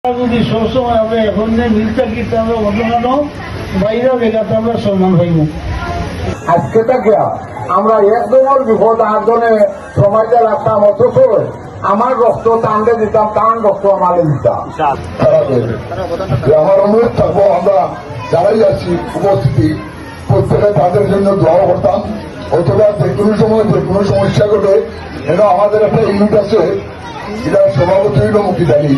যদি সবসময় আমরা এখন যে মিলটা কিন্তু আমরা অন্যান্য বাইরেও দেখাতে আমরা সম্মান পাইব। আজকে থেকে আমরা একদমের বিপদ আটজনে সময়টা রাখতাম, অথচ আমার রক্ত টানতে দিতাম, টান রক্ত আমাদের দিতাম। আমার অনুরোধ থাকবো, আমরা যারাই আছি উপস্থিতি প্রত্যেকে তাদের জন্য দোয়া করতাম, অথবা যে কোনো সময় যে কোনো সমস্যা ঘটে যেন আমাদের একটা ইউনিট আছে, এটা সভাপতি হইল মুক্তিদানি,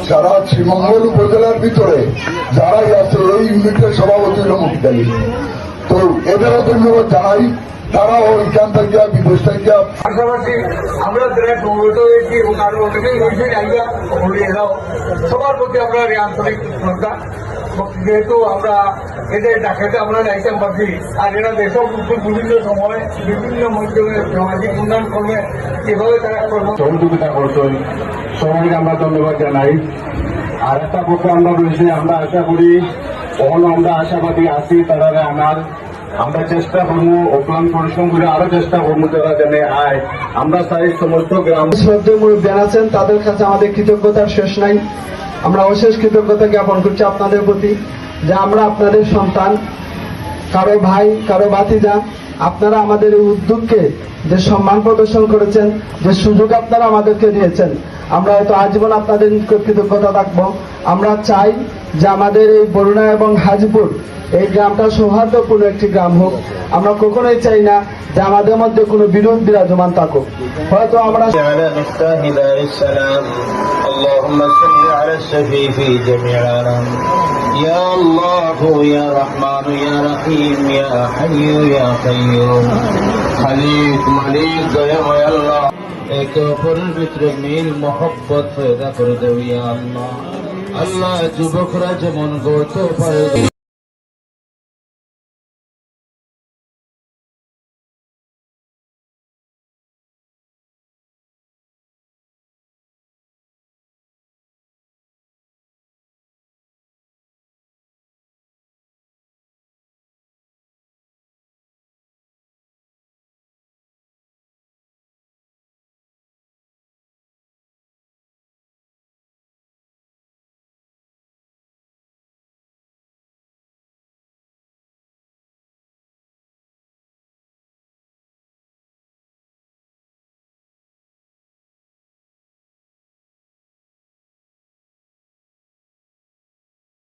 সারা শ্রীমঙ্গল উপজেলার ভিতরে যারাই আছে এই ইউনিটের সভাপতি হইল মুক্তিদানি। তো এদেরও ধন্যবাদ জানাই, তারাও এখান থেকে বিদেশ থেকে পাশাপাশি আমরা যারা প্রভাবিত হয়েছি এবং আরো অনেকেই হয়েছে জায়গা সবার প্রতি আমরা আন্তরিক শ্রদ্ধা। যেহেতু আমরা এদের ডাকাতে আমরা যাইতাম পারছি, আর এরা দেশও বিভিন্ন সময় বিভিন্ন মাধ্যমে সামাজিক উন্নয়ন কর্মে কিভাবে তারা সহযোগিতা করছেন, সবাইকে আমরা ধন্যবাদ জানাই। আর একটা পক্ষে আমরা রয়েছে, আমরা আশা করি কখনো আমরা আশাবাদী আছি তারা আমরা চেষ্টা করবো, অক্লান্ত পরিশ্রম করে আরো চেষ্টা করবো যারা জানে আয়। আমরা চাই সমস্ত গ্রাম শ্রদ্ধেয় মুরব্বী আছেন, তাদের কাছে আমাদের কৃতজ্ঞতার শেষ নাই। আমরা অশেষ কৃতজ্ঞতা জ্ঞাপন করছি আপনাদের প্রতি, যে আমরা আপনাদের সন্তান, কারো ভাই, কারো ভাতিজা। আপনারা আমাদের এই উদ্যোগকে যে সম্মান প্রদর্শন করেছেন, যে সুযোগ আপনারা আমাদেরকে দিয়েছেন, আমরা হয়তো আজীবন আপনাদের কৃতজ্ঞতা রাখবো। আমরা চাই যে আমাদের এই বরুণা এবং হাজিপুর এই গ্রামটা সৌহার্দ্যপূর্ণ একটি গ্রাম হোক। আমরা কখনোই চাই না যে আমাদের মধ্যে কোনো বিরোধ বিরাজমান থাকুক। হয়তো আমরা اللهم صل على الشفيع في جميع العالم يا الله يا رحمن يا رحيم يا حي يا قيوم خليق مليك يا الله এক অপরের ভিতরে মিল মোহব্বত পয়দা করে দেও ইয়া আল্লাহ। আল্লাহ যুবকরা যেমন গড়তে পারে